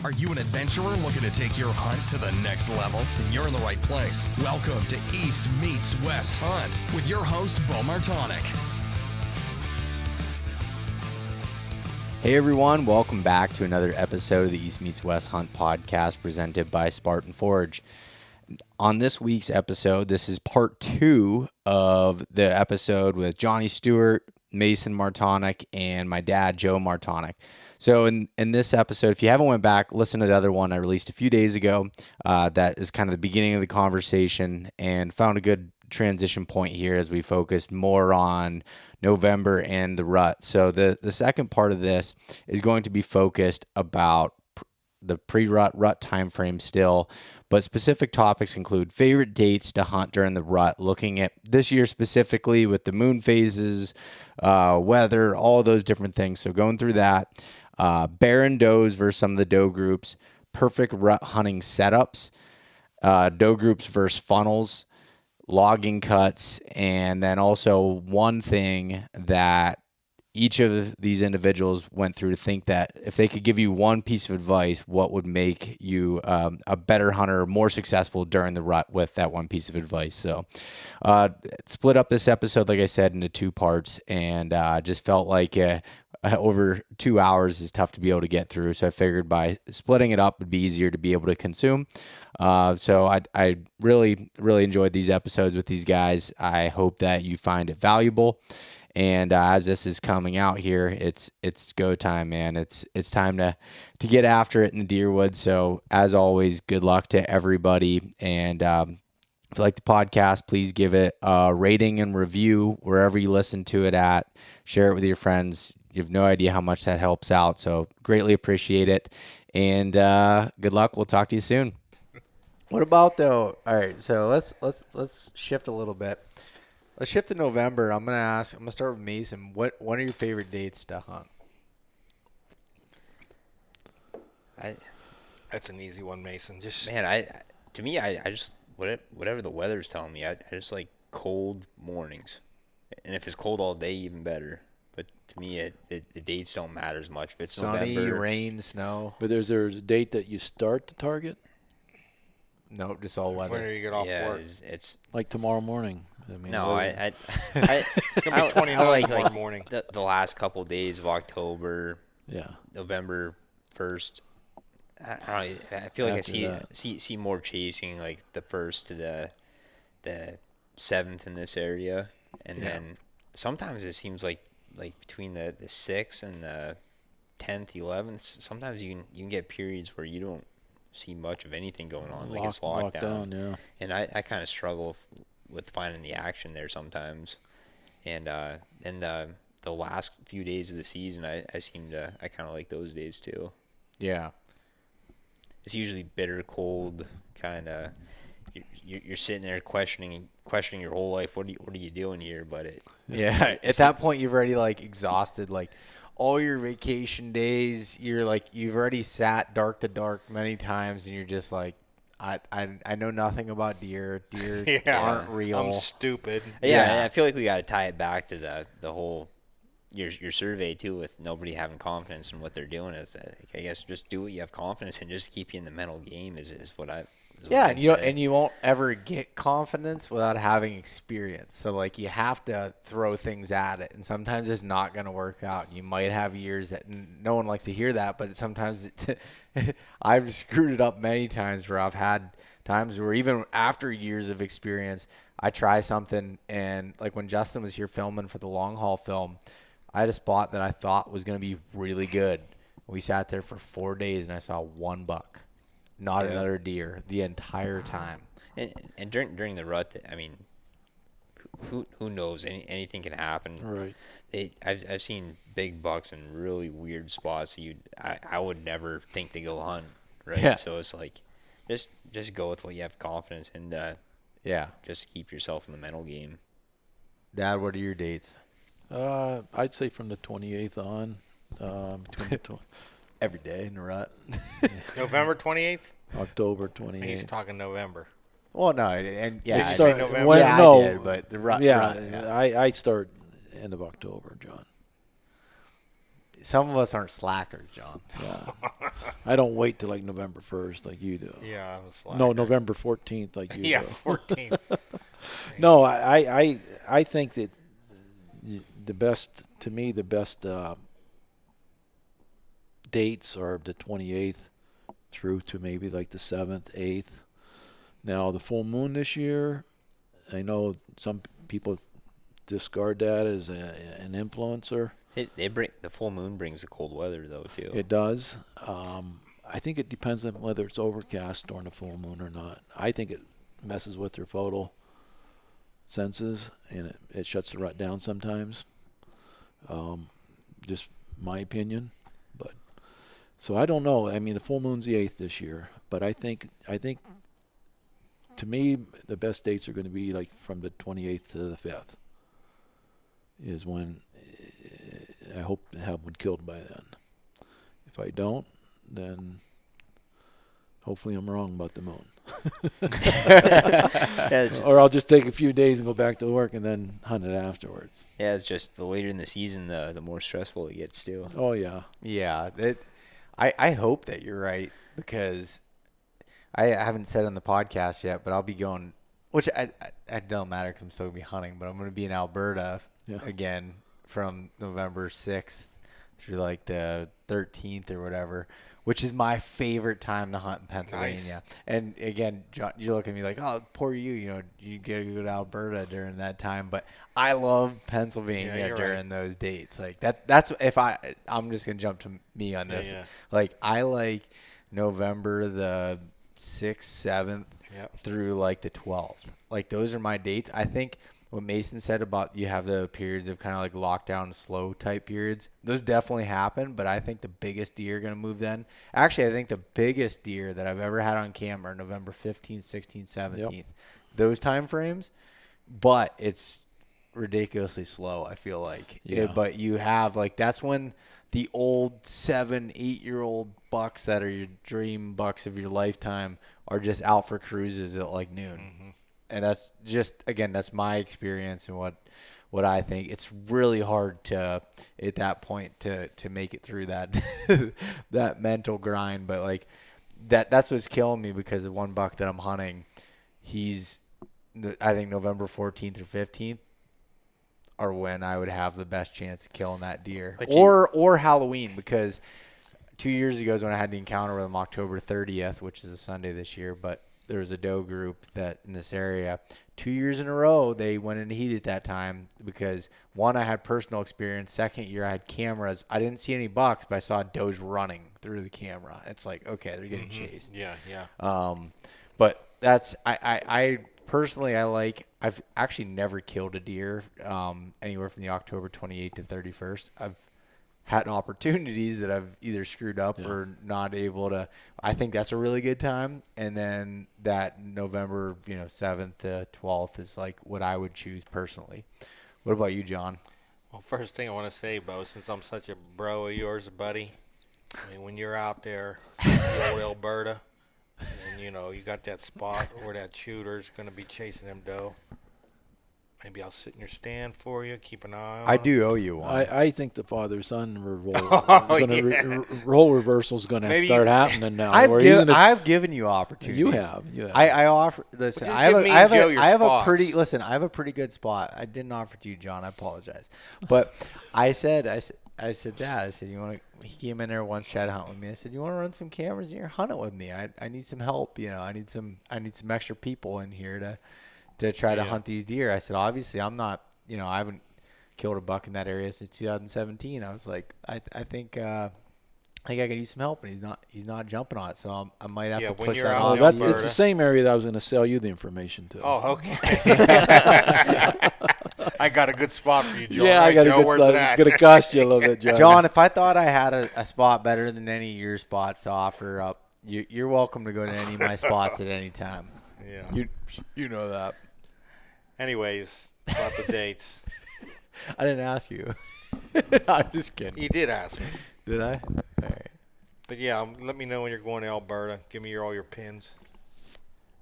Are you an adventurer looking to take your hunt to the next level? Then you're in the right place. Welcome to East Meets West Hunt with your host, Beau Martonik. Hey everyone, welcome back to another episode of the East Meets West Hunt podcast presented by Spartan Forge. On this week's episode, this is part 2 of the episode with Johnny Stewart, Mason Martonik, and my dad, Joe Martonik. So in this episode, if you haven't went back, listen to the other one I released a few days ago. That is kind of the beginning of the conversation and found a good transition point here as we focused more on November and the rut. So the second part of this is going to be focused about the pre-rut, rut time frame still, but specific topics include favorite dates to hunt during the rut, looking at this year specifically with the moon phases, weather, all those different things. So going through that, Barren does versus some of the doe groups, perfect rut hunting setups, doe groups versus funnels, logging cuts, and then also one thing that each of these individuals went through to think that if they could give you one piece of advice, what would make you a better hunter, more successful during the rut with that one piece of advice. So split up this episode, like I said, into 2 parts, and just felt like over 2 hours is tough to be able to get through. So I figured by splitting it up would be easier to be able to consume. So I really, really enjoyed these episodes with these guys. I hope that you find it valuable. And as this is coming out here, it's go time, man. It's time to get after it in the deer woods. So as always, good luck to everybody. And if you like the podcast, please give it a rating and review wherever you listen to it at. Share it with your friends. You have no idea how much that helps out. So greatly appreciate it. And good luck. We'll talk to you soon. What about though? All right, so let's shift a little bit. Let's shift to November. I'm gonna start with Mason. What are your favorite dates to hunt? That's an easy one, Mason. To me, I just whatever the weather's telling me, I just like cold mornings, and if it's cold all day, even better. But to me, the dates don't matter as much. If it's sunny, November, rain, snow. But there's a date that you start to target? No, just all weather. When do you get off work? It's like tomorrow morning. I It's gonna be 29 tomorrow morning. The last couple days of October, Yeah. November 1st. I don't know. I feel like After I see more chasing like the 1st to the 7th in this area, and then sometimes it seems like between the 6th and the 10th, 11th. Sometimes you can get periods where you don't see much of anything going on, like it's locked down. Yeah. And I kind of struggle with finding the action there sometimes. And the last few days of the season, I kind of like those days too. Yeah. It's usually bitter cold, kind of. You're sitting there questioning your whole life. What are you doing here? But at that point you've already like exhausted like all your vacation days. You're like you've already sat dark to dark many times, and you're just like, I know nothing about deer. Deer aren't real. I'm stupid. Yeah, I feel like we got to tie it back to the whole your survey too, with nobody having confidence in what they're doing. Is that, I guess just do what you have confidence in, just keep you in the mental game is what I. And you won't ever get confidence without having experience. So like you have to throw things at it, and sometimes it's not going to work out. You might have years that no one likes to hear that, but sometimes I've screwed it up many times where I've had times where even after years of experience, I try something, and like when Justin was here filming for the long haul film, I had a spot that I thought was going to be really good. We sat there for 4 days, and I saw one buck. Not another deer the entire time. And during the rut, I mean, who knows? Anything can happen. Right. I've seen big bucks in really weird spots. I would never think to go hunt. Right. Yeah. So it's like, just go with what you have confidence in. Just keep yourself in the mental game. Dad, what are your dates? I'd say from the 28th on. Between the Every day in the rut. November 28th? October 28th. He's talking November. Well, no, and Did you say November? No, I did, but the rut. I start end of October, John. Some of us aren't slackers, John. Yeah. I don't wait till like November 1st like you do. Yeah, I was like. No, November 14th like you Yeah, do. 14. No, I think that the best dates are the 28th through to maybe like the 7th, 8th. Now the full moon this year, I know some people discard that as an influencer. The full moon brings the cold weather though too. It does. I think it depends on whether it's overcast during the full moon or not. I think it messes with their photo senses and it shuts the rut down sometimes. Just my opinion, but so I don't know. I mean, the full moon's the 8th this year, but I think to me the best dates are going to be like from the 28th to the 5th. Is when I hope to have one killed by then. If I don't, then hopefully I'm wrong about the moon. Or I'll just take a few days and go back to work and then hunt it afterwards. Yeah, it's just the later in the season, the more stressful it gets too. Oh, yeah. Yeah. I hope that you're right because I haven't said on the podcast yet, but I'll be going, which I don't matter because I'm still going to be hunting, but I'm going to be in Alberta again from November 6th through like the 13th or whatever, which is my favorite time to hunt in Pennsylvania. Nice. And again, John, you look at me like, oh, poor you, you get to go to Alberta during that time. But I love Pennsylvania during those dates. Like that's if I'm just going to jump to me on this. Yeah. Like I like November the 6th, 7th through like the 12th. Like those are my dates. I think what Mason said about you have the periods of kind of like lockdown, slow type periods, those definitely happen, but I think the biggest deer are going to move then. Actually, I think the biggest deer that I've ever had on camera are November 15th, 16th, 17th, those time frames, but it's ridiculously slow, I feel like. Yeah. But you have, like, that's when the old 7-8-year-old bucks that are your dream bucks of your lifetime are just out for cruises at like noon. Mm-hmm. And that's just, again, that's my experience and what I think. It's really hard to, at that point, to make it through that that mental grind. But, like, that's what's killing me because the one buck that I'm hunting, I think November 14th or 15th are when I would have the best chance of killing that deer. Or Halloween, because 2 years ago is when I had the encounter with him, October 30th, which is a Sunday this year, but there was a doe group that in this area 2 years in a row they went into heat at that time because one, I had personal experience. Second year I had cameras. I didn't see any bucks, but I saw does running through the camera. It's like, okay, they're getting chased. Yeah. But that's I personally I've actually never killed a deer anywhere from the October 28th to 31st. I've had opportunities that I've either screwed up or not able to. I think that's a really good time. And then that November, 7th to 12th is like what I would choose personally. What about you, John? Well, first thing I want to say, Beau, since I'm such a bro of yours, buddy, I mean, when you're out there in Alberta and, you got that spot where that shooter's going to be chasing them doe, maybe I'll sit in your stand for you, keep an eye on I do owe you one. I think the father-son role reversal is going to start happening now. I've given you opportunities. You have. I offer. Listen, I have a pretty good spot. I didn't offer to you, John. I apologize. But I said, Dad, I said, you want to? He came in there once, tried to hunt with me. I said, you want to run some cameras in here, hunt it with me? I need some help. I need some extra people in here to try to hunt these deer. I said, obviously, I'm not, I haven't killed a buck in that area since 2017. I was like, I think I could use some help, and he's not jumping on it. So I might have to push that on. It's the same area that I was going to sell you the information to. Oh, okay. I got a good spot for you, John. Yeah, I got a good spot. It's going to cost you a little bit, John. John, if I thought I had a spot better than any of your spots to offer up, you're welcome to go to any of my spots at any time. Yeah. You know that. Anyways, about the dates. I didn't ask you. I'm just kidding. You did ask me. Did I? All right. But yeah, let me know when you're going to Alberta. Give me all your pins.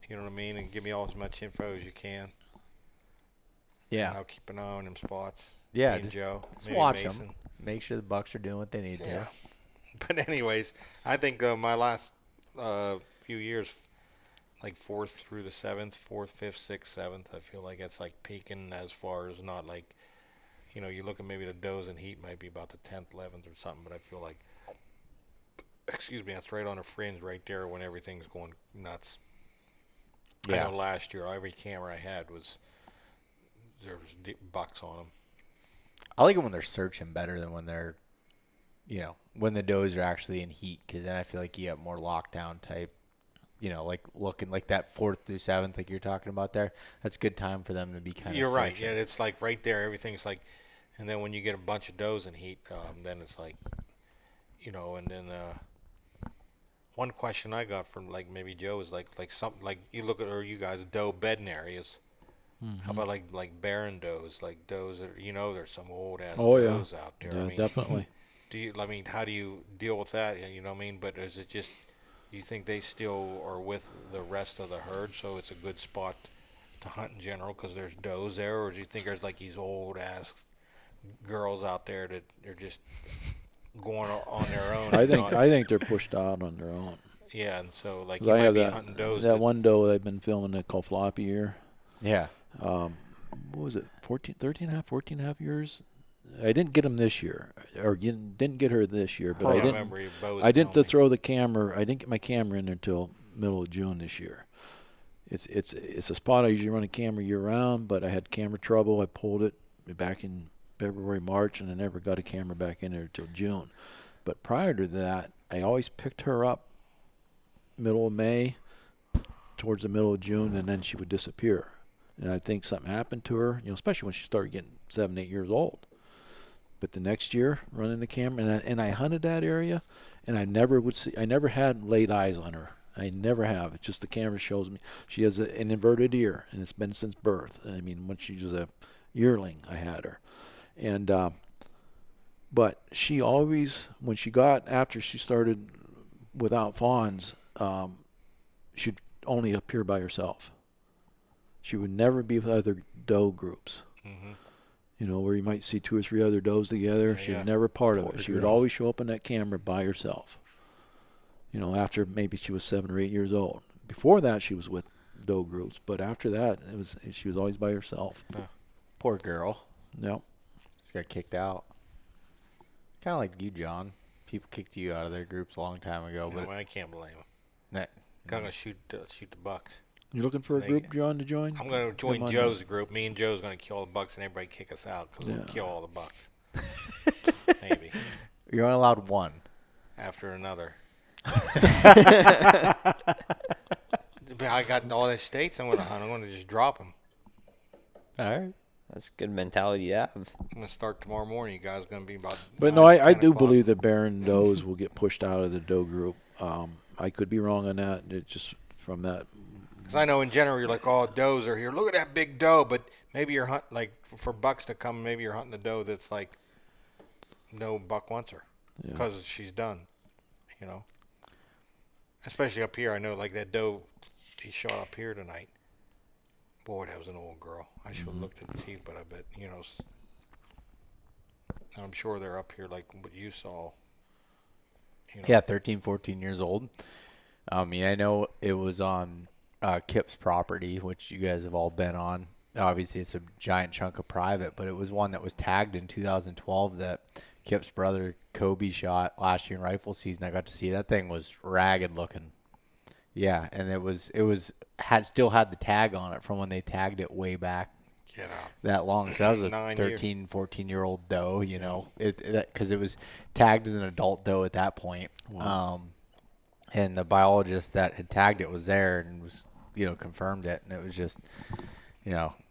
You know what I mean? And give me all as much info as you can. Yeah. And I'll keep an eye on them spots. Yeah, just watch them. Make sure the bucks are doing what they need to. But anyways, I think my last few years, like 4th through the 7th, 4th, 5th, 6th, 7th, I feel like it's like peaking as far as not like, you look at maybe the does and heat might be about the 10th, 11th or something, but I feel like, excuse me, that's right on the fringe right there when everything's going nuts. I know last year every camera I had there was bucks on them. I like it when they're searching better than when they're, when the does are actually in heat, because then I feel like you have more lockdown type, like looking like that 4th through 7th, like you're talking about there. That's a good time for them to be kind of You're right. searching. Yeah, it's like right there. Everything's like, and then when you get a bunch of does in heat, then it's like, and then one question I got from like maybe Joe is like something like you look at, or you guys, doe bedding areas. Mm-hmm. How about like Barren does, like does that, there's some old ass does out there. Yeah, I mean, definitely. how do you deal with that? You know what I mean? But is it just, you think they still are with the rest of the herd, so it's a good spot to hunt in general because there's does there, or do you think there's like these old ass girls out there that are just going on their own? I think they're pushed out on their own. Yeah, and so like 'Cause you I might have be that hunting does. that one doe I've been filming that called Floppy Ear. Yeah. What was it, 13 and a half years? I didn't get him this year, or didn't get her this year, but I didn't throw the camera. I didn't get my camera in there until middle of June this year. It's a spot I usually run a camera year round, but I had camera trouble. I pulled it back in February, March, and I never got a camera back in there until June. But prior to that, I always picked her up middle of May, towards the middle of June, and then she would disappear. And I think something happened to her, especially when she started getting 7, 8 years old. But the next year, running the camera, and I hunted that area, and I never had laid eyes on her. I never have. It's just the camera shows me. She has an inverted ear, and it's been since birth. I mean, when she was a yearling, I had her. And, but she always, after she started without fawns, she'd only appear by herself. She would never be with other doe groups. Mm-hmm. Where you might see 2 or 3 other does together. She was never part of it. She would always show up in that camera by herself. After maybe she was 7 or 8 years old. Before that, she was with doe groups, but after that, she was always by herself. Poor girl. Yep. Just got kicked out. Kind of like you, John. People kicked you out of their groups a long time ago, but I can't blame them. I'm gonna shoot the bucks. You looking for a group, John, to join? I'm going to join Joe's group. Me and Joe's going to kill all the bucks, and everybody kick us out because we'll kill all the bucks. Maybe. You're only allowed one. After another. I got all the states I'm going to hunt. I'm going to just drop them. All right. That's a good mentality to have. I'm going to start tomorrow morning. You guys are going to be about. But no, I do believe that Barren does will get pushed out of the doe group. I could be wrong on that. It's just from that. Because I know in general you're like, oh, does are here. Look at that big doe. But maybe you're hunting, like, for bucks to come, maybe you're hunting a doe that's like, no buck wants her because she's done, Especially up here. I know, like, that doe he shot up here tonight. Boy, that was an old girl. I should have looked at the teeth, but I bet, I'm sure they're up here like what you saw. Yeah, 13, 14 years old. I know it was on Kip's property, which you guys have all been on. Obviously, it's a giant chunk of private, but it was one that was tagged in 2012 that Kip's brother Kobe shot last year in rifle season. I got to see that thing was ragged looking. Yeah, and still had the tag on it from when they tagged it way back. Get out. That long. So that was a 13, 14-year-old doe, because it was tagged as an adult doe at that point. Wow. And the biologist that had tagged it was there and was, confirmed it. And it was just,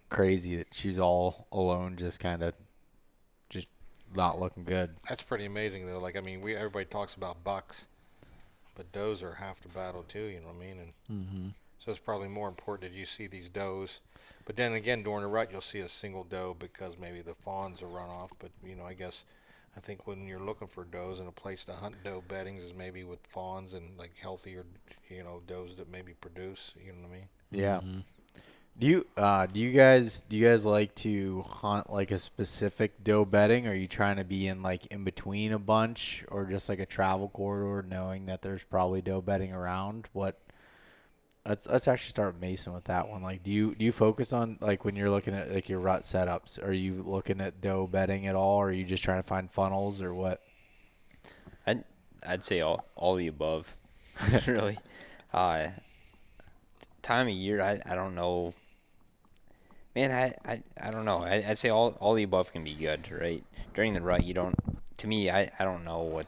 crazy that she's all alone, just kind of just not looking good. That's pretty amazing, though. Like, everybody talks about bucks, but does are half the battle, too, you know what I mean? And so it's probably more important that you see these does. But then again, during the rut, you'll see a single doe because maybe the fawns will run off. But, I think when you're looking for does and a place to hunt doe beddings is maybe with fawns and, like, healthier, does that maybe produce, you know what I mean? Yeah. Do you guys like to hunt like a specific doe bedding? Or are you trying to be in like in between a bunch, or just like a travel corridor, knowing that there's probably doe bedding around? Let's actually start with Mason with that one. Like, do you focus on, like, when you're looking at like your rut setups? Are you looking at doe bedding at all, or are you just trying to find funnels, or what? I'd say all the above, really. Time of year, I don't know. Man, I don't know. I'd say all the above can be good, right? During the rut, to me, I don't know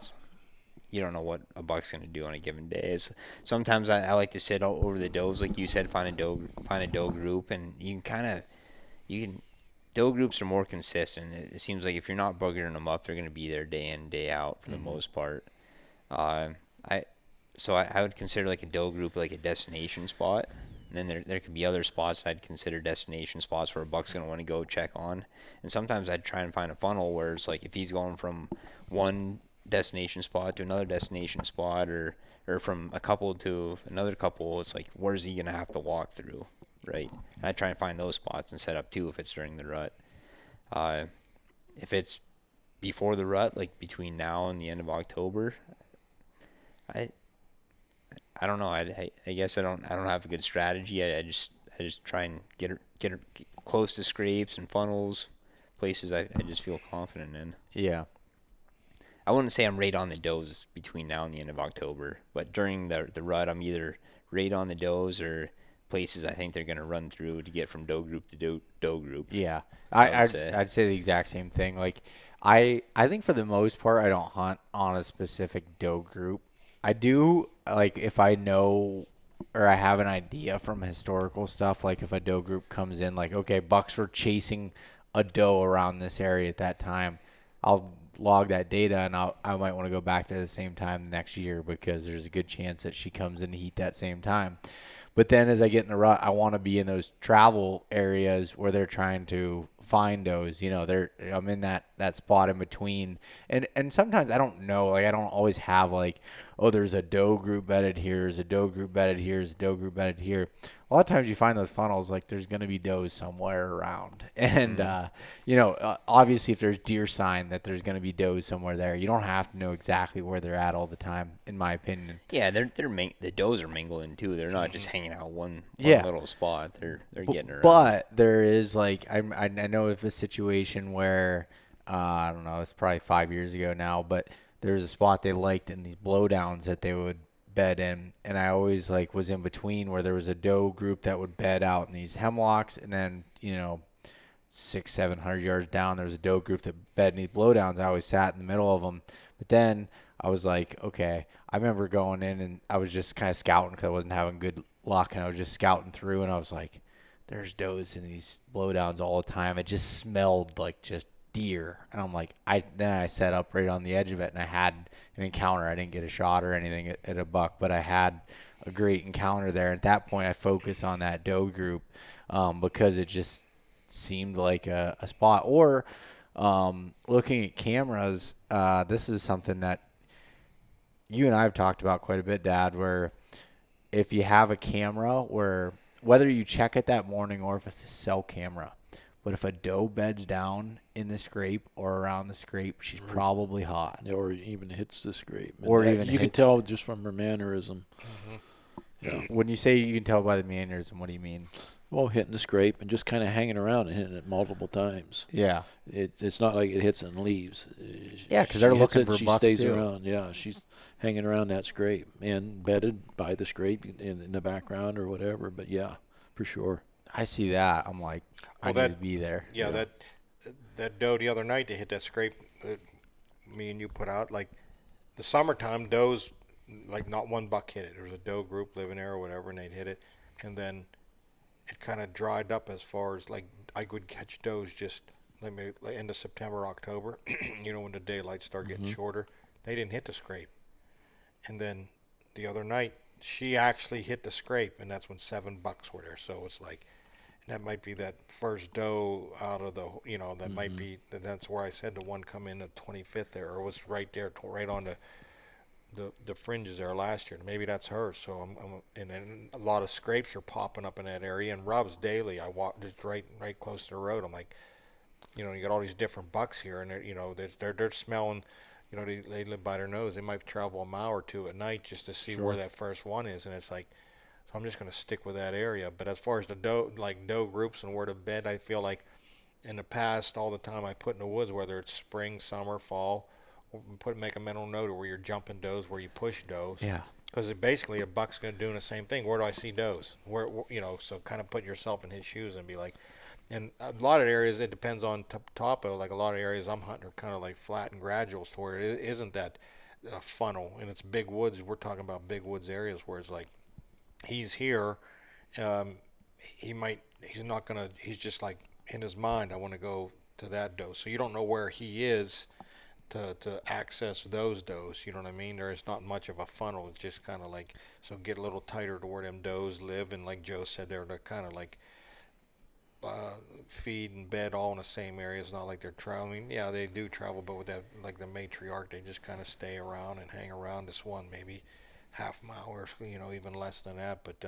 you don't know what a buck's going to do on a given day. Sometimes I like to sit out over the does, like you said, find a doe group, and doe groups are more consistent. It seems like if you're not buggering them up, they're going to be there day in, day out for the most part. I would consider like a doe group like a destination spot. And then there could be other spots I'd consider destination spots where a buck's going to want to go check on. And sometimes I'd try and find a funnel where it's like if he's going from one destination spot to another destination spot, or from a couple to another couple, it's like, where's he going to have to walk through, right? And I try and find those spots and set up too if it's during the rut. If it's before the rut, like between now and the end of October, I don't know. I guess I don't have a good strategy. I just try and get her close to scrapes and funnels, places I just feel confident in. Yeah. I wouldn't say I'm right on the does between now and the end of October, but during the rut, I'm either right on the does or places I think they're going to run through to get from doe group to doe group. Yeah. I'd I'd say the exact same thing. Like, I think for the most part, I don't hunt on a specific doe group. I do, like, if I know or I have an idea from historical stuff, like if a doe group comes in, like, okay, bucks were chasing a doe around this area at that time, I'll log that data, and I might want to go back there at the same time next year because there's a good chance that she comes in to heat that same time. But then as I get in the rut, I want to be in those travel areas where they're trying to find does. I'm in that spot in between. And sometimes I don't know, like I don't always have like, oh, there's a doe group bedded here, there's a doe group bedded here, there's a doe group bedded here. A lot of times you find those funnels, like there's going to be does somewhere around. And, obviously if there's deer sign that there's going to be does somewhere there, you don't have to know exactly where they're at all the time, in my opinion. Yeah, the does are mingling too. They're not just hanging out one little spot. They're getting around. But there is like I know of a situation where I don't know, it's probably 5 years ago now, but there's a spot they liked in these blowdowns that they would bed in, and I always like was in between where there was a doe group that would bed out in these hemlocks, and then 600-700 yards down there was a doe group that bed in these blowdowns. I always sat in the middle of them, but then I was like, okay, I remember going in and I was just kind of scouting because I wasn't having good luck, and I was just scouting through, and I was like, there's does in these blowdowns all the time. It just smelled like just deer, and I'm like, then I set up right on the edge of it, and I had an encounter. I didn't get a shot or anything at a buck, but I had a great encounter there. At that point, I focused on that doe group because it just seemed like a spot. Or looking at cameras, this is something that you and I have talked about quite a bit, Dad, where if you have a camera where whether you check it that morning or if it's a cell camera, but if a doe beds down in the scrape or around the scrape, she's probably hot. Or even hits the scrape. You can tell just from her mannerism. Mm-hmm. Yeah. When you say you can tell by the mannerism, what do you mean? Well, hitting the scrape and just kind of hanging around and hitting it multiple times. Yeah. It's not like it hits and leaves. Yeah, because they're looking for she bucks stays too. around. Yeah, she's hanging around that scrape and bedded by the scrape in the background or whatever. But yeah, for sure. I see that. I'm like, I need to be there. Yeah, that doe the other night, they hit that scrape that me and you put out. Like the summertime, does, like not one buck hit it. There was a doe group living there or whatever, and they'd hit it. And then it kind of dried up as far as like I would catch does just like end of September, October, when the daylight started getting shorter. They didn't hit the scrape. And then the other night, she actually hit the scrape, and that's when 7 bucks were there. So it's like, that might be that first doe out of the, that might be, that's where I said the one come in the 25th there, or was right there, right on the fringes there last year. Maybe that's her. So and then a lot of scrapes are popping up in that area, and rubs daily. I walk just right close to the road. I'm like, you got all these different bucks here, and they're smelling. They live by their nose. They might travel a mile or two at night just to see where that first one is, and it's like, so I'm just going to stick with that area. But as far as the doe groups and where to bed, I feel like in the past, all the time I put in the woods, whether it's spring, summer, fall, make a mental note of where you're jumping does, where you push does. Yeah. Because basically a buck's going to do the same thing. Where do I see does? So kind of put yourself in his shoes and be like, and a lot of areas, it depends on topo. Like a lot of areas I'm hunting are kind of like flat and graduals to where it isn't that funnel. And it's big woods. We're talking about big woods areas where it's like, he's here. He's just like in his mind, I want to go to that doe. So you don't know where he is to access those does. You know what I mean? There is not much of a funnel. It's just kind of like, so get a little tighter to where them does live. And like Joe said, they're kind of like, feed and bed all in the same area. It's not like they're traveling. Yeah, they do travel, but with that, like the matriarch, they just kind of stay around and hang around this one, maybe half mile or even less than that. But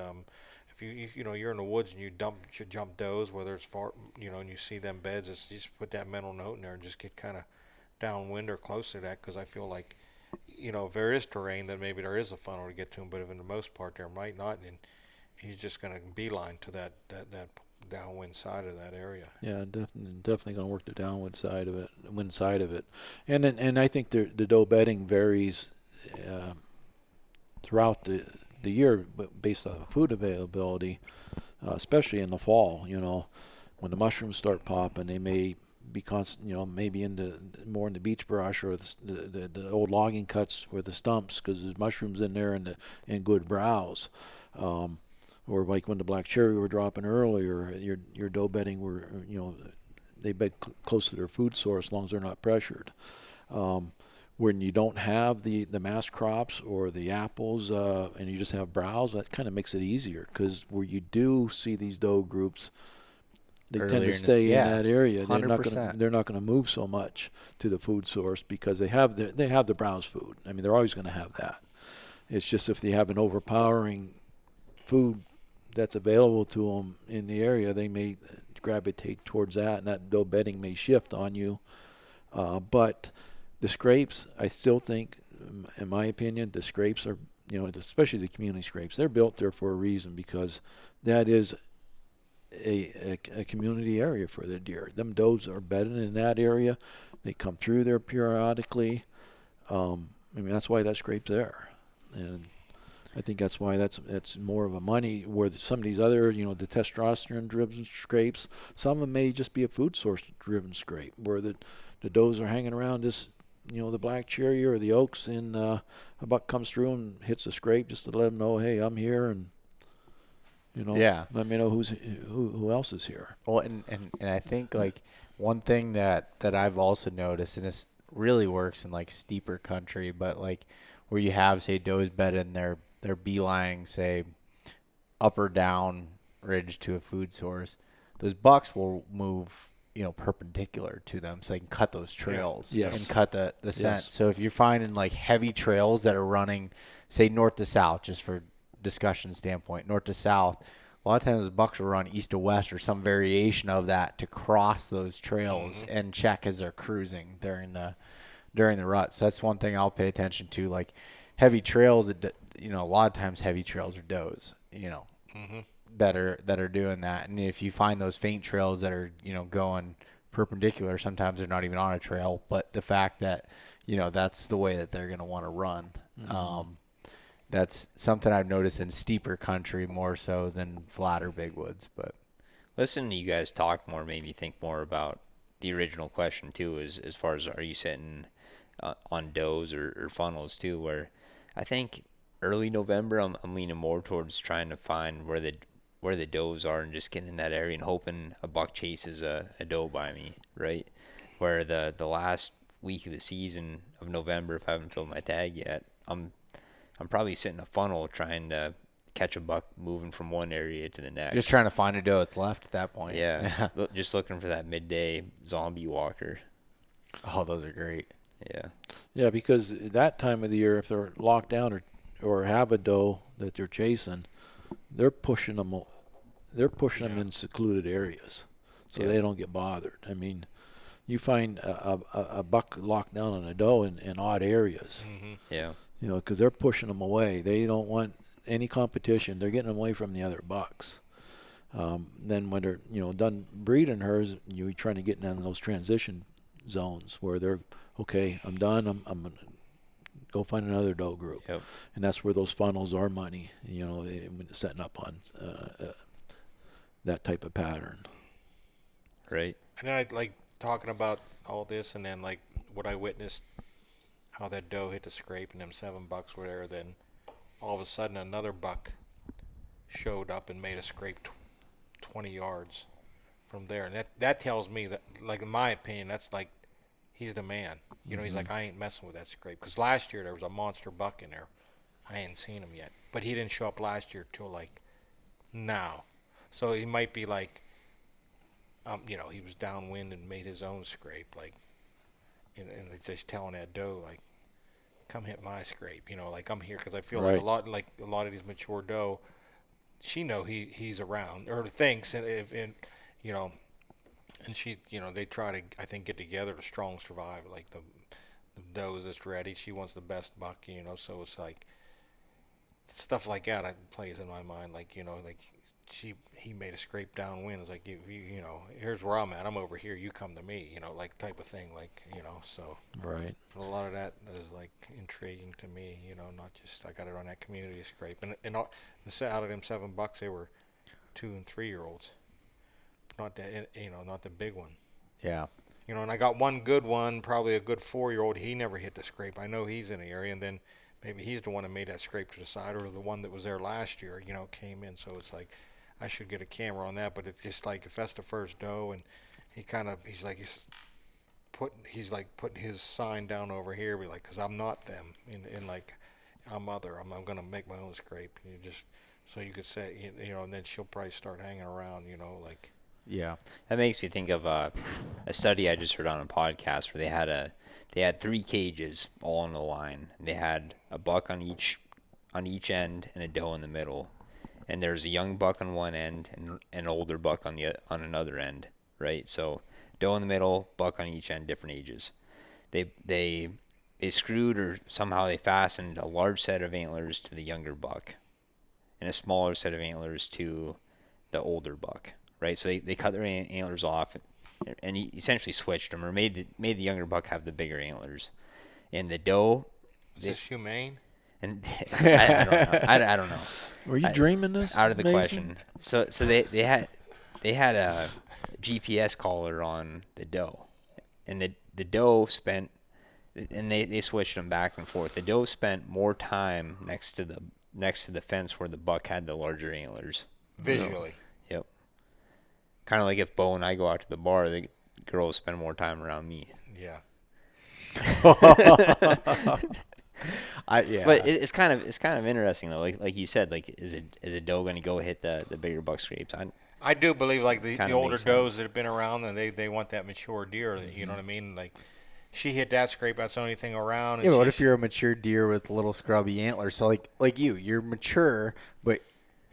if you're in the woods and you jump does, whether it's far, and you see them beds, it's just put that mental note in there and just get kind of downwind or close to that, because I feel like if there is terrain, then maybe there is a funnel to get to him, but if in the most part there might not, and he's just going to beeline to that downwind side of that area. Yeah, definitely going to work the downwind side of it, wind side of it, and I think the doe bedding varies throughout the year, but based on food availability, especially in the fall. When the mushrooms start popping, they may be maybe more in the beach brush or the old logging cuts or the stumps, because there's mushrooms in there and good browse. Or like when the black cherry were dropping earlier, your doe bedding were, they bed close to their food source as long as they're not pressured. When you don't have the mass crops or the apples and you just have browse, that kind of makes it easier, because where you do see these doe groups, they tend to stay in that area. 100%. They're not going to move so much to the food source because they have the browse food. I mean, they're always going to have that. It's just if they have an overpowering food that's available to them in the area, they may gravitate towards that, and that doe bedding may shift on you. But the scrapes, I still think, in my opinion, the scrapes are, especially the community scrapes, they're built there for a reason, because that is a community area for the deer. Them does are bedded in that area. They come through there periodically. That's why that scrape's there. And I think that's why that's more of a money, where some of these other, the testosterone-driven scrapes, some of them may just be a food source-driven scrape, where the does are hanging around this, the black cherry or the oaks, and a buck comes through and hits a scrape just to let them know, hey, I'm here, and let me know who else is here. Well, and I think like one thing that I've also noticed, and this really works in like steeper country, but like where you have, say, does bedded in their beelining, say, up or down ridge to a food source, those bucks will move, perpendicular to them, so they can cut those trails and cut the scent. So if you're finding like heavy trails that are running, say, north to south, just for discussion standpoint, north to south, a lot of times the bucks will run east to west or some variation of that to cross those trails and check as they're cruising during the rut. So that's one thing I'll pay attention to, like heavy trails. A lot of times heavy trails are does, that are doing that. And if you find those faint trails that are, going perpendicular, sometimes they're not even on a trail, but the fact that, that's the way that they're going to want to run. That's something I've noticed in steeper country more so than flatter big woods. But listening to you guys talk more made me think more about the original question too, as far as, are you sitting on does or funnels too, where I think early November I'm leaning more towards trying to find where the does are and just getting in that area and hoping a buck chases a doe by me, right? Where the last week of the season of November, if I haven't filled my tag yet, I'm probably sitting a funnel trying to catch a buck moving from one area to the next. Just trying to find a doe that's left at that point. Yeah. Just looking for that midday zombie walker. Oh, those are great. Yeah. Yeah, because that time of the year, if they're locked down or have a doe that they're chasing, they're pushing them. They're pushing them in secluded areas, so they don't get bothered. I mean, you find a buck locked down on a doe in odd areas. Mm-hmm. Yeah. You know, because they're pushing them away. They don't want any competition. They're getting away from the other bucks. Then when they're done breeding hers, you're trying to get down those transition zones where they're okay. I'm done. I'm gonna go find another doe group, and that's where those funnels are money. Setting up on that type of pattern. Right. And then I like talking about all this, and then like what I witnessed, how that doe hit the scrape, and them 7 bucks were there. Then all of a sudden, another buck showed up and made a scrape 20 yards from there, and that tells me that, like in my opinion, that's like he's the man. He's like, I ain't messing with that scrape, because last year there was a monster buck in there. I ain't seen him yet, but he didn't show up last year till like now. So he might be like, he was downwind and made his own scrape, like, and just telling that doe, like, come hit my scrape, like I'm here, because I feel like a lot of these mature doe, she know he's around, or thinks, and she, they try to, I think, get together to strong survive, like the doe that's ready, she wants the best buck, so it's like stuff like that plays in my mind, like, like he made a scrape downwind. It's like, here's where I'm at. I'm over here. You come to me, like type of thing, like, so. Right. But a lot of that is like intriguing to me, not just, I got it on that community scrape. And out of them 7 bucks, they were 2 and 3 year olds. Not the, not the big one. Yeah. And I got one good one, probably a good 4-year-old. He never hit the scrape. I know he's in the area, and then maybe he's the one that made that scrape to the side, or the one that was there last year, came in. So it's like, I should get a camera on that, but it's just like, if that's the first doe, and he's like putting his sign down over here, be like, because I'm not them, and like, I'm gonna make my own scrape. So you could say, and then she'll probably start hanging around, like. Yeah. That makes me think of a study I just heard on a podcast where they had 3 cages all on the line. They had a buck on each end and a doe in the middle. And there's a young buck on one end and an older buck on another end, right? So doe in the middle, buck on each end, different ages. They screwed, or somehow they fastened a large set of antlers to the younger buck and a smaller set of antlers to the older buck, right? So they cut their antlers off and he essentially switched them, or made the younger buck have the bigger antlers. And the doe... Is this humane? And I don't know. Were you dreaming this? Out of the Mason? question. So they had a GPS collar on the doe, and the doe spent, and they switched them back and forth. The doe spent more time next to the fence where the buck had the larger antlers. Visually. Yep. Kind of like if Beau and I go out to the bar, the girls spend more time around me. Yeah. But it's kind of interesting though. Like you said, like is a doe going to go hit the bigger buck scrapes? I do believe, like, the older makes does sense. that have been around, and they want that mature deer. You know what I mean? Like, she hit that scrape. That's the only thing around. And Yeah, but what if you're a mature deer with little scrubby antlers? So like you're mature, but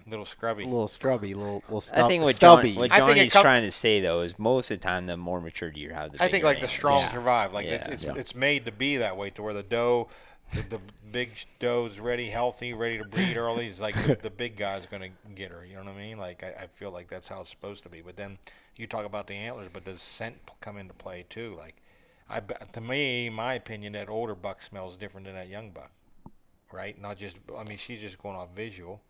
little scrubby? little scrubby, little I think what stubby. what I think Johnny's it trying to say though is most of the time the more mature deer have the. I think bigger like the antlers. strong Yeah. survive. Like Yeah. it's made to be that way, to where the doe, the big doe's ready, healthy, ready to breed early. It's like the big guy's gonna get her. You know what I mean? Like I feel like that's how it's supposed to be. But then you talk about the antlers, but does scent come into play too? Like, to me, my opinion, that older buck smells different than that young buck, right? Not just, I mean, she's just going off visual,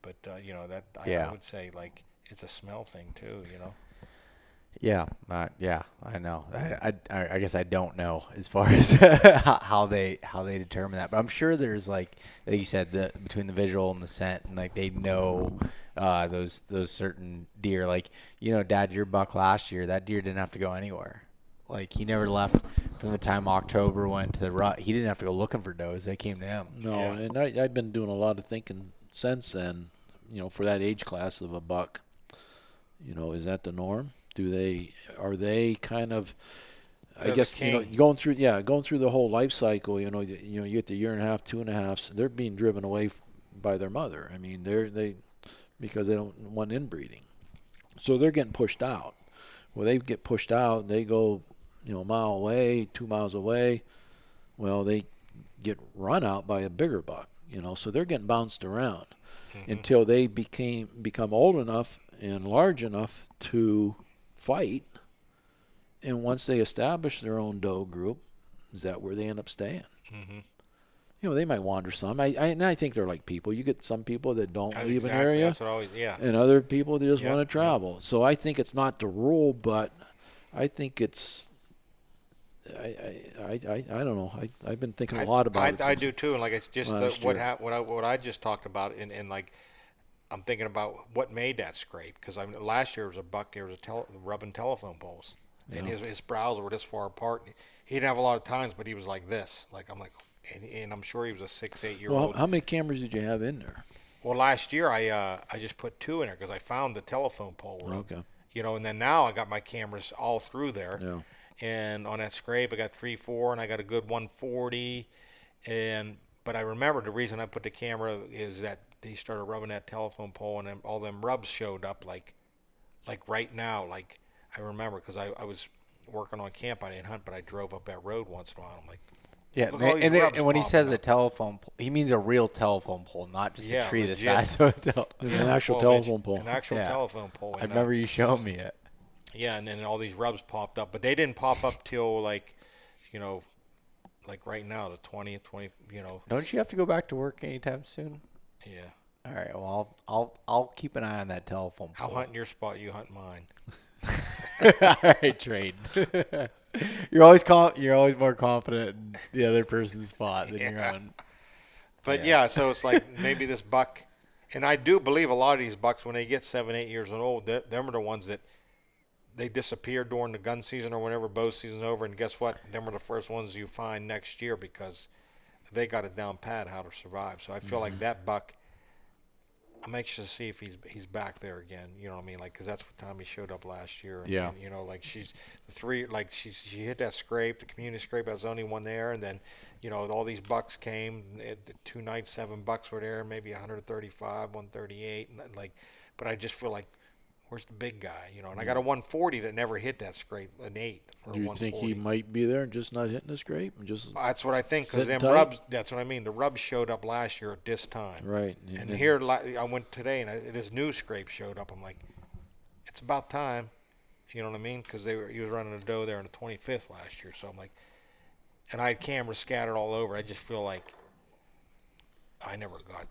but I would say, like, it's a smell thing too. Yeah, I know. I guess I don't know as far as how they determine that, but I'm sure there's like you said, between the visual and the scent, and like they know those certain deer. Like, Dad, your buck last year, that deer didn't have to go anywhere. Like, he never left from the time October went to the rut. He didn't have to go looking for does; they came to him. No, and I've been doing a lot of thinking since then. For that age class of a buck, is that the norm? Are they kind of I guess going through the whole life cycle. You get the year and a half, 2.5. They're being driven away by their mother. I mean, because they don't want inbreeding, so they're getting pushed out. Well, they get pushed out. They go, a mile away, 2 miles away. Well, they get run out by a bigger buck. So they're getting bounced around until they become old enough and large enough to fight. And once they establish their own doe group, is that where they end up staying? Mm-hmm. They might wander some. I think they're like people. You get some people that don't leave an area, that's what and other people that just want to travel. So I think it's not the rule, but I think it's. I don't know. I've been thinking a lot about it. I do too, and it's just what I just talked about, and I'm thinking about what made that scrape, because last year it was a buck. There was rubbing telephone poles, and his brows were this far apart. He didn't have a lot of times, but he was like this. And I'm sure he was a 6-8-year-old. Well, how many cameras did you have in there? Well, last year I just put 2 in there because I found the telephone pole rub. Okay. And then now I got my cameras all through there. Yeah. And on that scrape, I got 3-4, and I got a good 140. But I remember the reason I put the camera is that they started rubbing that telephone pole, and then all them rubs showed up like right now. I remember because I was working on camp. I didn't hunt, but I drove up that road once in a while. I'm like, yeah, and when he says a telephone pole, he means a real telephone pole, not just a tree the size of a telephone. An actual telephone pole. An actual telephone pole. I remember you showing me it. Yeah, and then all these rubs popped up, but they didn't pop up till right now, the 20th. Don't you have to go back to work anytime soon? Yeah. All right. Well, I'll keep an eye on that telephone pole. I'll hunt in your spot. You hunt mine. All right, trade. You're always more confident in the other person's spot than your own. But so it's maybe this buck, and I do believe a lot of these bucks, when they get 7-8 years old, them are the ones that they disappear during the gun season or whenever bow season's over, and guess what? Them are the first ones you find next year because they got it down pat how to survive. So I feel like that buck, I'm anxious to see if he's back there again. You know what I mean? Because that's what time he showed up last year. Yeah. And, she's the 3. She hit that scrape, the community scrape. I was the only one there, and then all these bucks came. 2 nights, 7 bucks were there, maybe 135, 138, and but I just feel like, where's the big guy? And I got a 140 that never hit that scrape, an 8 for Do you 140. think he might be there, just not hitting the scrape? That's what I think, because them tight? rubs, that's what I mean. The rubs showed up last year at this time. Right. And here, I went today, and this new scrape showed up. I'm like, it's about time. You know what I mean? Because he was running a doe there on the 25th last year. So I'm like, and I had cameras scattered all over. I just feel like I never got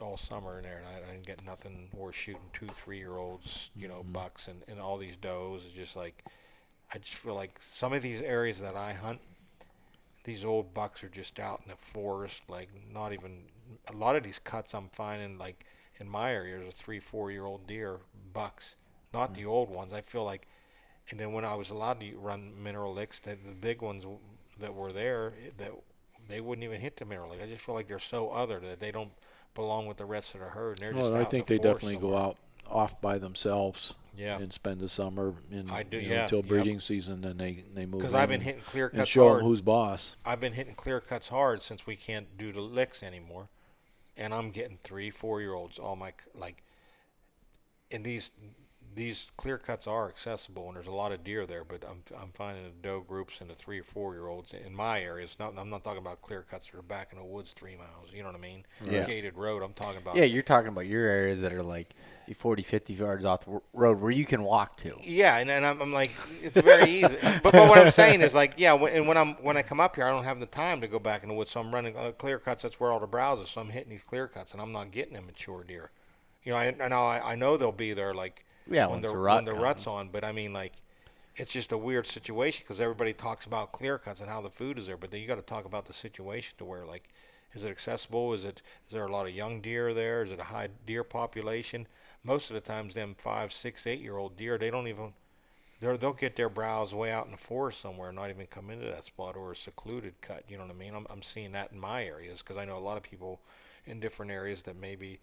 all summer in there, and I didn't get nothing worth shooting 2-3-year-olds, bucks and all these does. It's just I just feel like some of these areas that I hunt, these old bucks are just out in the forest, not even a lot of these cuts I'm finding in my area there's a 3-4-year-old deer bucks, not the old ones. I feel like, and then when I was allowed to run mineral licks, the big ones that were there, that they wouldn't even hit the mineral lick. I just feel like they're so other that they don't belong with the rest of the herd. And they're just I think they definitely go out off by themselves. Yeah. And spend the summer until breeding season, then they move. Because I've been hitting clear cuts and show hard. them who's boss. I've been hitting clear cuts hard since we can't do the licks anymore, and I'm getting 3-4-year-olds all my and these clear cuts are accessible, and there's a lot of deer there, but I'm finding the doe groups and the 3 or 4-year-olds in my areas. I'm not talking about clear cuts that are back in the woods 3 miles. You know what I mean? Yeah. Gated road. I'm talking about. Yeah, you're talking about your areas that are 40, 50 yards off the road where you can walk to. Yeah, and I'm like, it's very easy. But what I'm saying is when I come up here, I don't have the time to go back in the woods, so I'm running clear cuts. That's where all the browse is. So I'm hitting these clear cuts, and I'm not getting them mature deer. I know they'll be there when the rut's on, but I mean it's just a weird situation because everybody talks about clear cuts and how the food is there, but then you got to talk about the situation to where is it accessible? Is there a lot of young deer there? Is it a high deer population? Most of the times, them 5, 6, 8-year-old deer, they don't even. They'll get their browse way out in the forest somewhere, and not even come into that spot, or a secluded cut. You know what I mean? I'm seeing that in my areas because I know a lot of people in different areas that maybe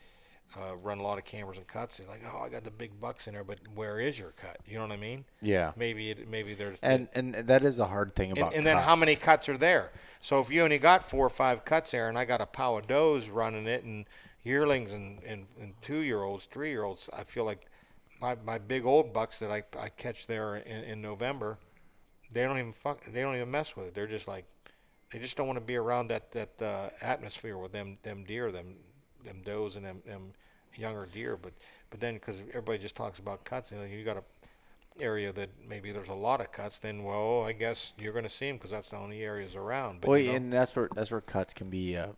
run a lot of cameras and cuts. They're like, oh, I got the big bucks in there, but where is your cut? You know what I mean? Yeah. Maybe there's And that is the hard thing about and then how many cuts are there? So if you only got 4 or 5 cuts there, and I got a pile of does running it, and yearlings and 2-year-olds, 3-year-olds, I feel like my big old bucks that I catch there in November, they don't even mess with it. They're just like, they just don't want to be around that atmosphere with them deer, them does and them younger deer. But then because everybody just talks about cuts, you got a area that maybe there's a lot of cuts, then I guess you're going to see them because that's the only areas around. But, and that's where cuts can be a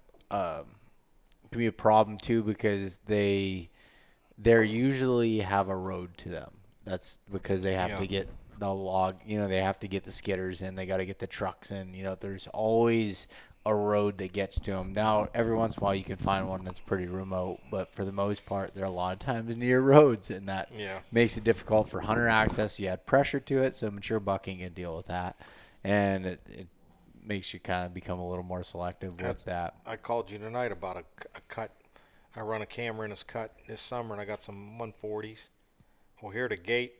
problem too, because they usually have a road to them. That's because they have to get the log, they have to get the skidders in, they got to get the trucks in. There's always a road that gets to them. Now, every once in a while you can find one that's pretty remote, but for the most part, there are a lot of times near roads, and that makes it difficult for hunter access. You add pressure to it, so mature bucking can deal with that, and it makes you kind of become a little more selective with that. I called you tonight about a cut. I run a camera in this cut this summer, and I got some 140s. Well, here the gate,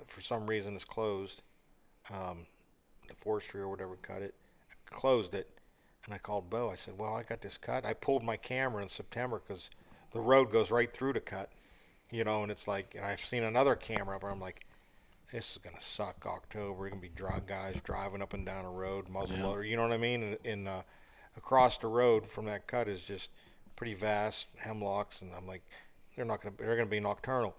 for some reason, is closed. The forestry or whatever cut it, closed it. And I called Beau. I said, well, I got this cut. I pulled my camera in September because the road goes right through the cut, and it's like, and I've seen another camera where I'm like, this is going to suck October. You're going to be guys driving up and down a road, muzzleloader, you know what I mean? And across the road from that cut is just pretty vast hemlocks. And I'm like, they're going to be nocturnal.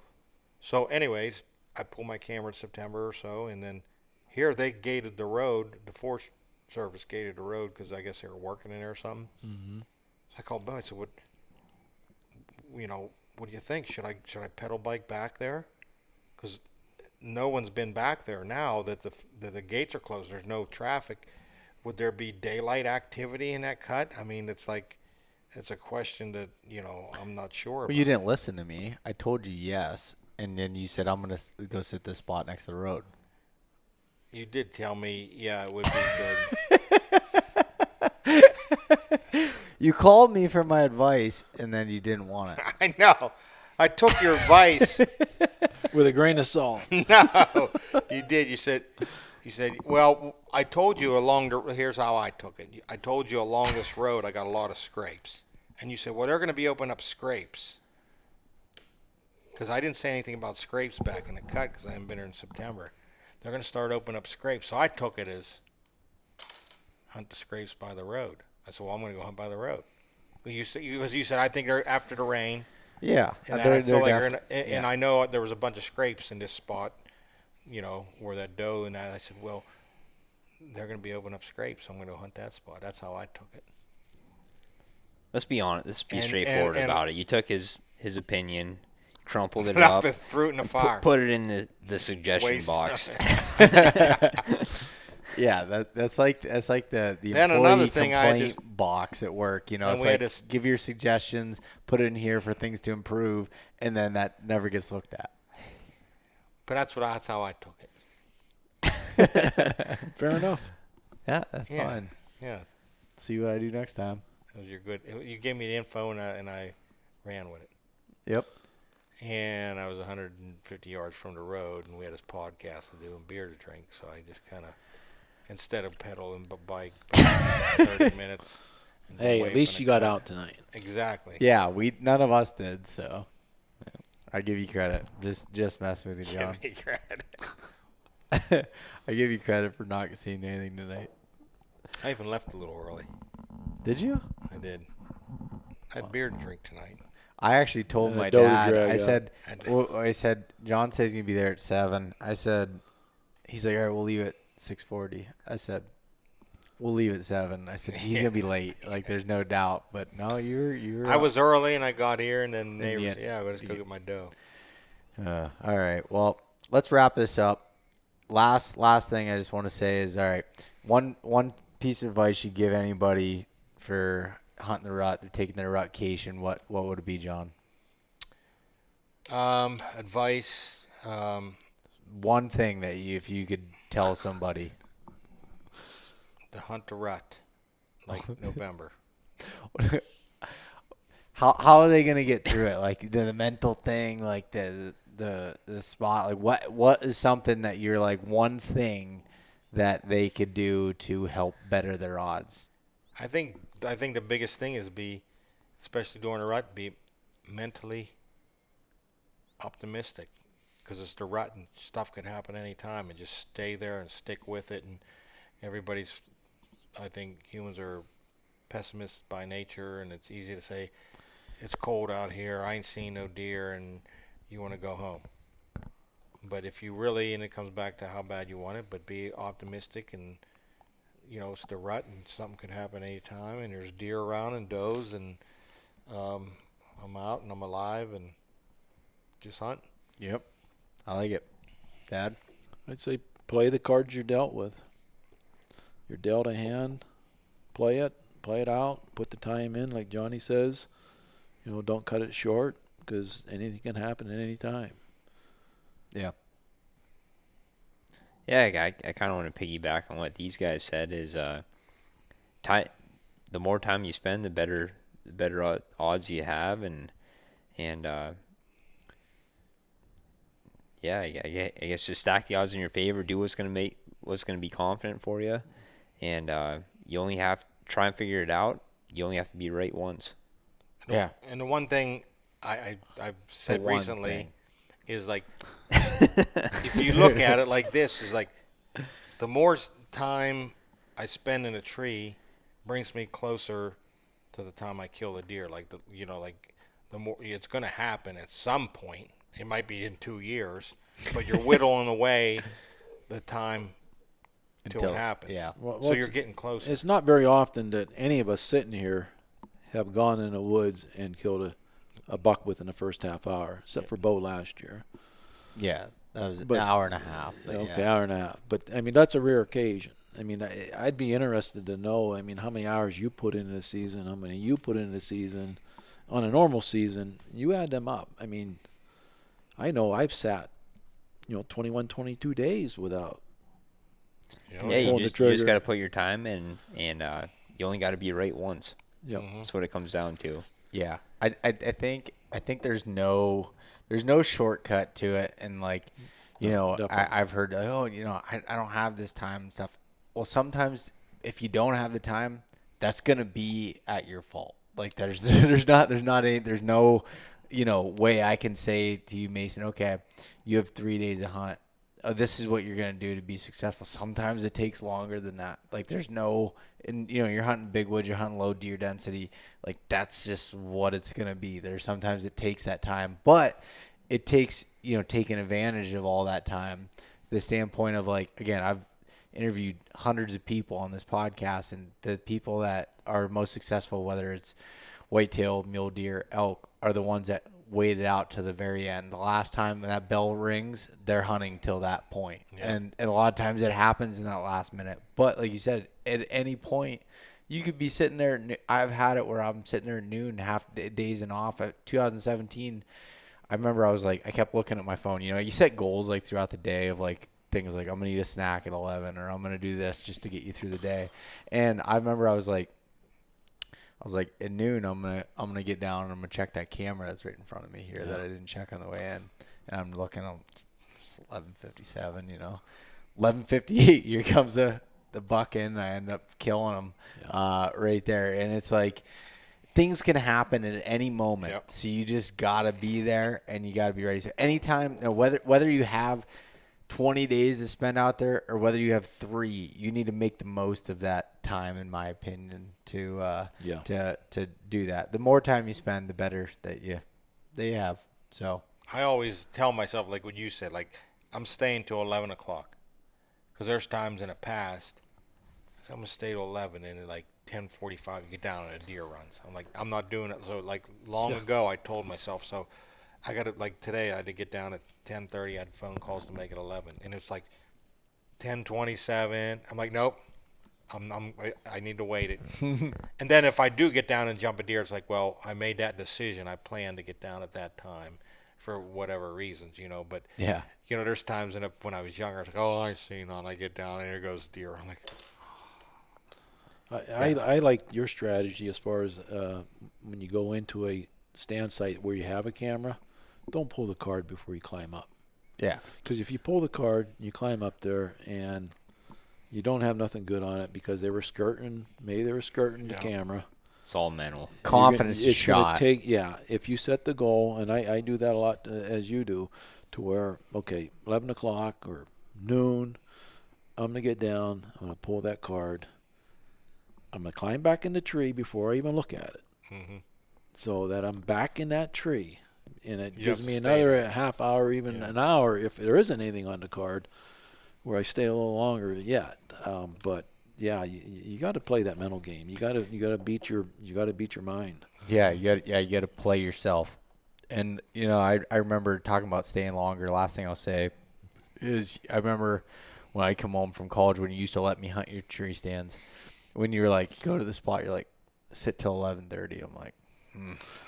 So anyways, I pulled my camera in September or so. And then here they gated the road, the Forest Service gated the road because I guess they were working in there or something. Mm-hmm. So I called Beau. I said, what do you think? Should I pedal bike back there? Because no one's been back there now that the gates are closed. There's no traffic. Would there be daylight activity in that cut? I mean, it's a question that, I'm not sure. Well, you didn't listen to me. I told you yes, and then you said, I'm going to go sit this spot next to the road. You did tell me, yeah, it would be good. You called me for my advice, and then you didn't want it. I know. I took your advice. With a grain of salt. No, you did. You said, well, I told you here's how I took it. I told you along this road I got a lot of scrapes. And you said, well, they're going to be opening up scrapes. Because I didn't say anything about scrapes back in the cut because I haven't been here in September. They're going to start opening up scrapes. So I took it as hunt the scrapes by the road. I said, well, I'm going to go hunt by the road. You said, I think they're after the rain. Yeah. And I feel like and I know there was a bunch of scrapes in this spot, where that doe and that. I said, well, they're going to be opening up scrapes, so I'm going to go hunt that spot. That's how I took it. Let's be honest. Let's be straightforward about it. You took his opinion, crumpled it up, up, fruit in the fire, put it in the suggestion box. Yeah, that's like the then employee complaint box at work. It's like give your suggestions, put it in here for things to improve, and then that never gets looked at. But that's how I took it. Fair enough. Yeah, that's fine. Yeah. See what I do next time. You're good. You gave me the info, and I ran with it. Yep. And I was 150 yards from the road, and we had this podcast to do and beer to drink. So I just kind of, instead of pedaling the bike 30 minutes. Hey, at least you got out tonight. Exactly. Yeah, none of us did, so I give you credit. Just messing with you, John. Give me credit. I give you credit for not seeing anything tonight. I even left a little early. Did you? I did. I had beer to drink tonight. I actually told my dad. I said, John says he's gonna be there at 7. He's like, all right, we'll leave at 6:40. I said, we'll leave at 7. I said he's gonna be late. Like there's no doubt. But no, you were. I was early and I got here, and then neighbors. I gotta go get my dough. All right. Well, let's wrap this up. Last thing I just want to say is, all right, one piece of advice you'd give anybody for hunting the rut, they're taking their rutcation, what would it be, John? Advice. One thing that if you could tell somebody. To hunt the rut, like November. how are they gonna get through it? Like the mental thing, like the spot. Like what is something that you're like one thing that they could do to help better their odds? I think the biggest thing is especially during a rut, be mentally optimistic, because it's the rut and stuff can happen anytime, and just stay there and stick with it. And I think humans are pessimists by nature, and it's easy to say, it's cold out here, I ain't seen no deer, and you want to go home. But if you really, and it comes back to how bad you want it, but be optimistic, and it's the rut and something could happen anytime, and there's deer around and does, and I'm out and I'm alive and just hunt. Yep, I like it. Dad? I'd say play the cards you're dealt with. You're dealt a hand, play it out, put the time in, like Johnny says. Don't cut it short, because anything can happen at any time. Yeah. Yeah, I kind of want to piggyback on what these guys said. Is the more time you spend, the better odds you have, and yeah, I guess just stack the odds in your favor. Do what's gonna be confident for you, and you only have to try and figure it out. You only have to be right once. Yeah. And the one thing I've said recently is, like, if you look at it like this, is like, the more time I spend in a tree brings me closer to the time I kill the deer. Like, the more it's going to happen at some point. It might be in 2 years, but you're whittling away the time until it happens. Yeah. So you're getting closer. It's not very often that any of us sitting here have gone in the woods and killed a buck within the first half hour, except for Beau last year. Yeah, that was an hour and a half. Okay, hour and a half. But, that's a rare occasion. I'd be interested to know, how many hours you put into the season, how many you put into the season. On a normal season, you add them up. I know I've sat, 21, 22 days without you just got to put your time in, and you only got to be right once. Yeah, that's what it comes down to. Yeah, I think there's no shortcut to it, and I've heard, I don't have this time and stuff. Well, sometimes if you don't have the time, that's gonna be at your fault. Like there's no way I can say to you, Mason, okay, you have 3 days of hunt. This is what you're going to do to be successful. Sometimes it takes longer than that. Like you're hunting big woods, you're hunting low deer density. Like that's just what it's going to be. Sometimes it takes that time, but it takes, taking advantage of all that time. The standpoint of, like, again, I've interviewed hundreds of people on this podcast, and the people that are most successful, whether it's whitetail, mule deer, elk, are the ones that waited out to the very end. The last time that bell rings, they're hunting till that point. Yeah. And a lot of times it happens in that last minute. But like you said, at any point, you could be sitting there. I've had it where I'm sitting there at noon, half days and off. At 2017, I remember I kept looking at my phone. You set goals like throughout the day of like things like, I'm going to eat a snack at 11, or I'm going to do this just to get you through the day. And I remember I was like, at noon, I'm gonna get down and I'm gonna check that camera that's right in front of me here that I didn't check on the way in, and I'm looking at 11:57, 11:58. Here comes the buck in, and I end up killing him right there. And it's like things can happen at any moment, so you just gotta be there and you gotta be ready. So anytime, whether you have 20 days to spend out there or whether you have 3, you need to make the most of that time, in my opinion, to do that. The more time you spend, the better that you have. So I always tell myself, like what you said, like I'm staying till 11 o'clock, because there's times in the past I'm gonna stay till 11, and at like 10:45 you get down and a deer runs. I'm like, I'm not doing it. So like long ago I told myself, so I got to, like today I had to get down at 10:30. I had phone calls to make it 11, and it's like 10:27. I'm like, nope, I need to wait it. And then if I do get down and jump a deer, it's like, well, I made that decision. I planned to get down at that time for whatever reasons, But there's times when I was younger, I was like, oh, I see none. I get down and here goes deer. I'm like, I like your strategy as far as when you go into a stand site where you have a camera, don't pull the card before you climb up. Yeah. Because if you pull the card, you climb up there, and you don't have nothing good on it because maybe they were skirting the camera. It's all mental. Confidence It's shot. If you set the goal, and I do that a lot as you do, to where, 11 o'clock or noon, I'm going to get down, I'm going to pull that card, I'm going to climb back in the tree before I even look at it. Mm-hmm. So that I'm back in that tree. And it You gives have me to stay another there. half hour, even an hour, if there isn't anything on the card, where I stay a little longer yet. But yeah, you got to play that mental game. You got to beat your mind. Yeah, you got to play yourself. And I remember talking about staying longer. Last thing I'll say is I remember when I come home from college when you used to let me hunt your tree stands. When you were like, go to the spot, you're like, sit till 11:30. I'm like,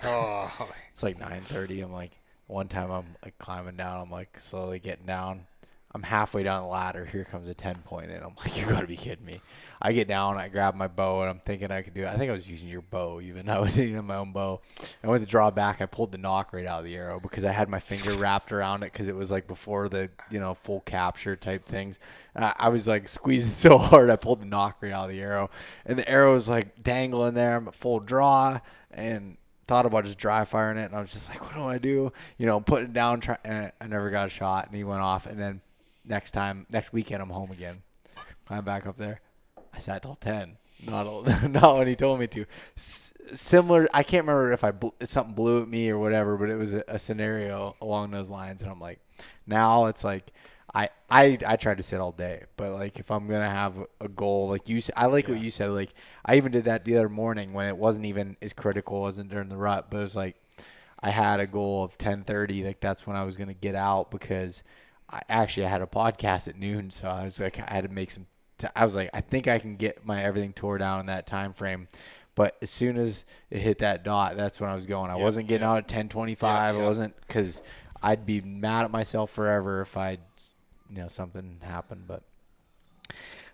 Oh, it's like 9:30. I'm like, one time I'm like climbing down. I'm like slowly getting down. I'm halfway down the ladder. Here comes a 10-point in. I'm like, you got to be kidding me. I get down. I grab my bow, and I'm thinking I could do it. I think I was using your bow even. I was using my own bow. I went to draw back. I pulled the knock right out of the arrow because I had my finger wrapped around it because it was like before the, full capture type things. I was like squeezing so hard, I pulled the knock right out of the arrow. And the arrow was like dangling there. I'm at full draw and thought about just dry firing it. And I was just like, what do I do? Putting it down. And I never got a shot. And he went off. And then next weekend, I'm home again. Climb back up there. I sat till 10. Not when he told me to. Similar. I can't remember if something blew at me or whatever, but it was a scenario along those lines. And I'm like, now it's like, I tried to sit all day, but like if I'm gonna have a goal, like you said, I like what you said. Like I even did that the other morning when it wasn't even as critical, it wasn't during the rut, but it was like I had a goal of 10:30. Like that's when I was gonna get out because I had a podcast at noon, so I was like I had to make some. I was like I think I can get my everything tore down in that time frame. But as soon as it hit that dot, that's when I was going. I wasn't getting out at 10:25. I wasn't, because I'd be mad at myself forever if something happened. But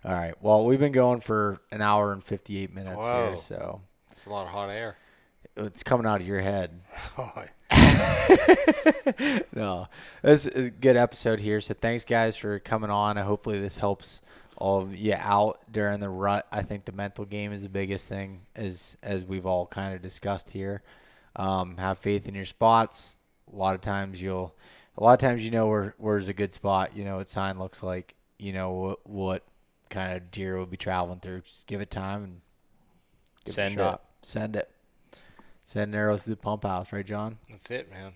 all right, well, we've been going for an hour and 58 minutes here, so it's a lot of hot air. It's coming out of your head. Oh, No, this is a good episode here. So thanks, guys, for coming on. Hopefully this helps all of you out during the rut. I think the mental game is the biggest thing, as we've all kind of discussed here. Have faith in your spots. A lot of times where's a good spot. What sign looks like. What kind of deer will be traveling through. Just give it time and give it a shot. Send it. Send an arrow through the pump house, right, John? that's it, man.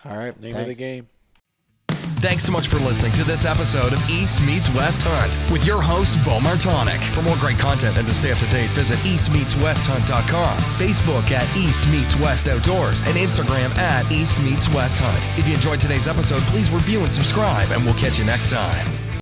All right. Name of the game. Thanks so much for listening to this episode of East Meets West Hunt with your host, Beau Martonik. For more great content and to stay up to date, visit eastmeetswesthunt.com, Facebook at East Meets West Outdoors, and Instagram at East Meets West Hunt. If you enjoyed today's episode, please review and subscribe, and we'll catch you next time.